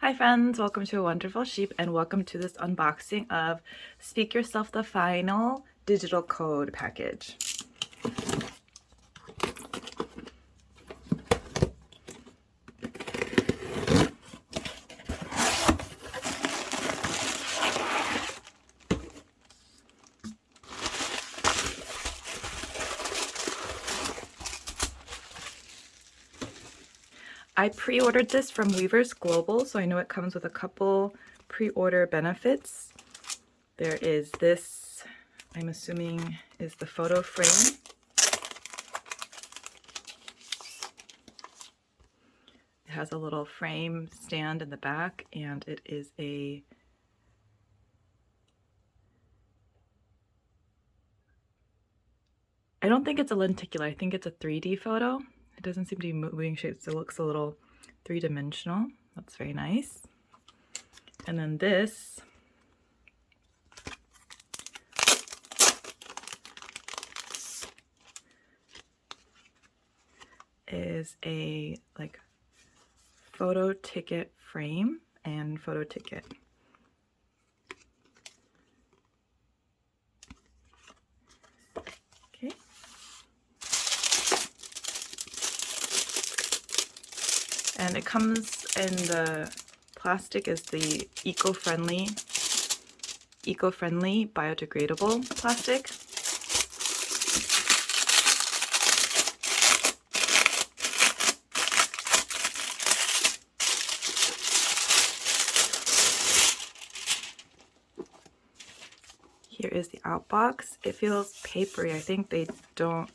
Hi friends, welcome to A Wonderful Sheep and welcome to this unboxing of Speak Yourself the Final digital code package. I pre-ordered this from Weverse Global, so I know it comes with a couple pre-order benefits. There is this, I'm assuming is the photo frame. It has a little frame stand in the back, and it is I don't think it's a lenticular, I think it's a 3D photo. It doesn't seem to be moving shapes, so it looks a little three-dimensional. That's very nice. And then this is a photo ticket frame and photo ticket. Okay. And it comes in the plastic is the eco-friendly biodegradable plastic. Here is the out box. It feels papery. I think they don't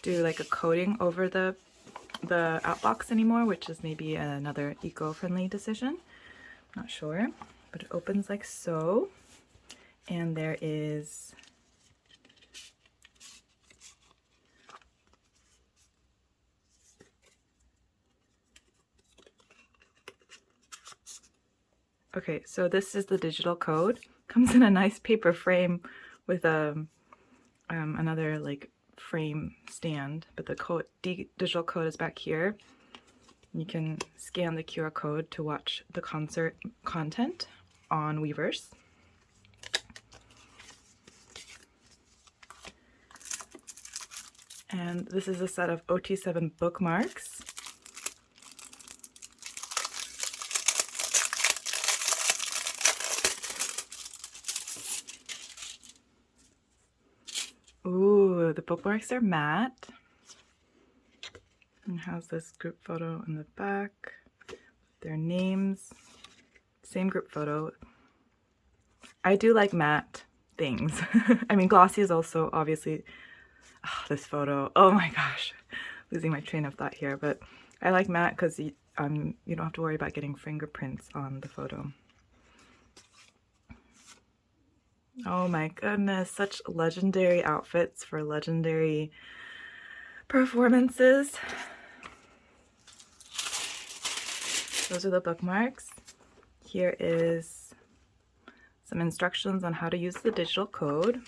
do like a coating over the out box anymore, which is maybe another eco-friendly decision. Not sure, but it opens like so, and there is okay, so this is the digital code. Comes in a nice paper frame with another like frame stand, but the digital code is back here. You can scan the QR code to watch the concert content on Weverse. And this is a set of OT7 bookmarks. Ooh, the bookmarks are matte. And has this group photo in the back. Their names. Same group photo. I do like matte things. I mean, glossy is also obviously... Oh, this photo. Oh my gosh. Losing my train of thought here. But I like matte because you don't have to worry about getting fingerprints on the photo. Oh my goodness, such legendary outfits for legendary performances. Those are the bookmarks. Here is some instructions on how to use the digital code.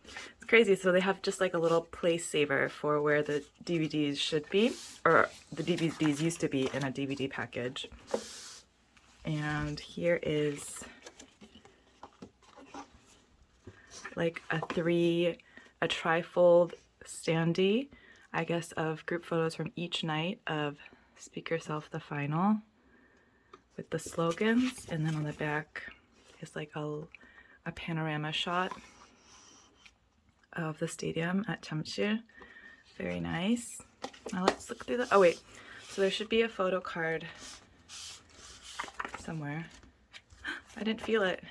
It's crazy, so they have just like a little place saver for where the DVDs should be, or the DVDs used to be in a DVD package. And here is like a trifold standee, I guess, of group photos from each night of Speak Yourself the Final with the slogans, and then on the back is like a panorama shot of the stadium at Chamsil. Very nice. Now let's look through the, oh wait, so there should be a photo card somewhere. I didn't feel it.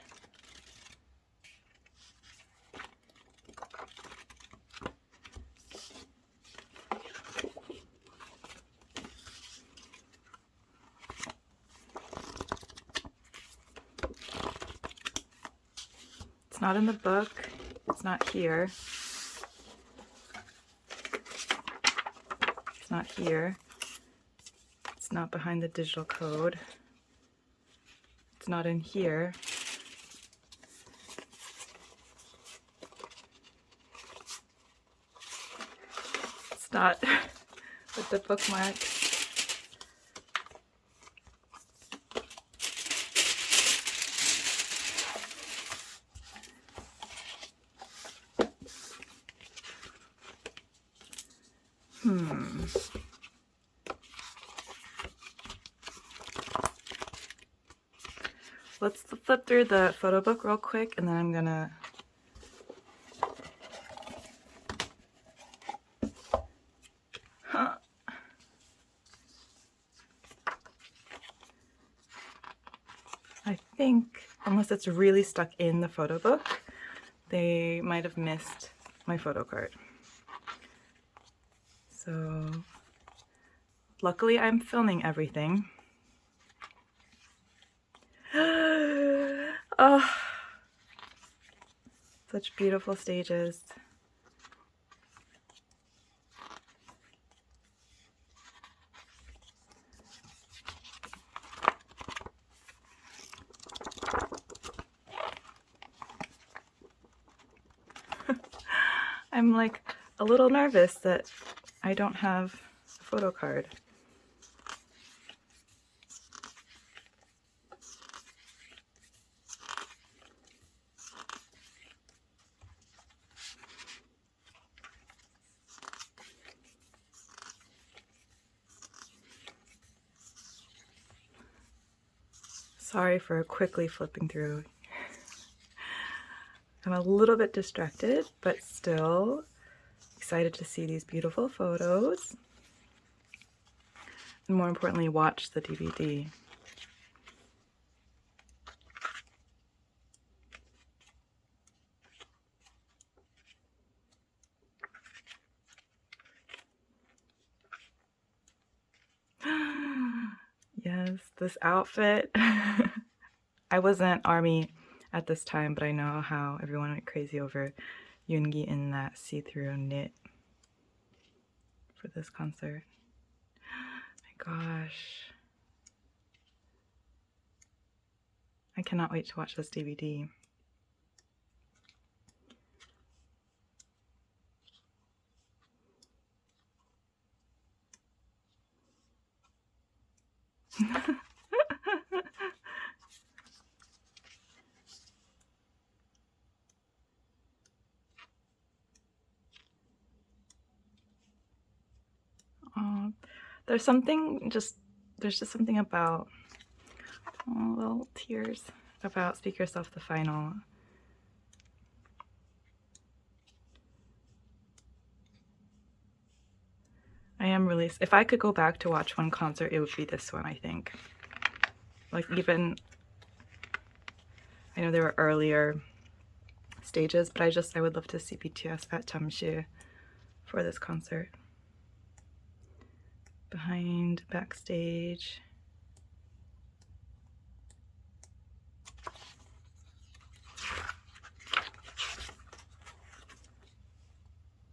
It's not in the book. It's not here. It's not here. It's not behind the digital code. It's not in here. It's not with the bookmark. let's flip through the photo book real quick, and then I'm gonna I think, unless it's really stuck in the photo book, they might have missed my photo card. So luckily I'm filming everything. Oh, such beautiful stages. I'm like a little nervous that I don't have a photo card. Sorry for quickly flipping through. I'm a little bit distracted, but still excited to see these beautiful photos. And more importantly, watch the DVD. Yes, this outfit. I wasn't ARMY at this time, but I know how everyone went crazy over Yoongi in that see-through knit for this concert. My gosh. I cannot wait to watch this DVD. Oh, there's just something about little tears about Speak Yourself the Final. I am really, if I could go back to watch one concert, it would be this one, I think. Like, even, I know there were earlier stages, but I would love to see BTS at Jamsil for this concert. Behind, backstage.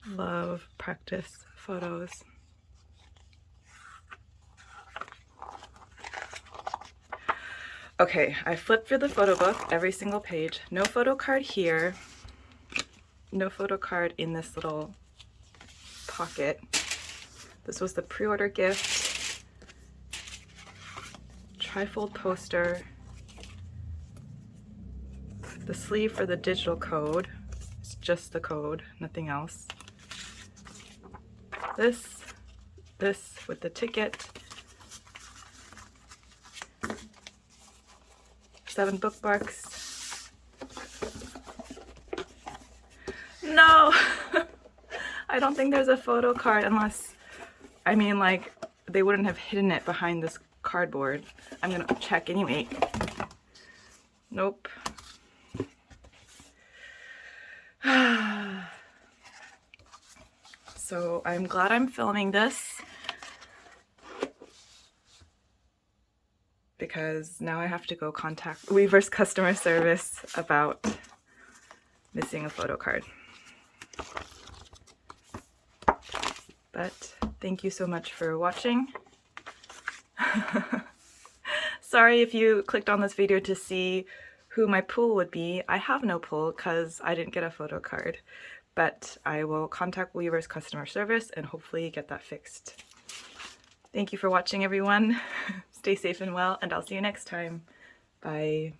Love practice photos. Okay, I flipped through the photo book, every single page. No photo card here. No photo card in this little pocket. This was the pre-order gift. Trifold poster. The sleeve for the digital code. It's just the code, nothing else. This with the ticket. 7 bookmarks. No! I don't think there's a photo card unless, I mean, like, they wouldn't have hidden it behind this cardboard. I'm gonna check anyway. Nope. So I'm glad I'm filming this because now I have to go contact Weverse Customer Service about missing a photo card. But thank you so much for watching. Sorry if you clicked on this video to see who my pool would be. I have no pool because I didn't get a photo card, but I will contact Weverse Customer Service and hopefully get that fixed. Thank you for watching, everyone. Stay safe and well, and I'll see you next time. Bye.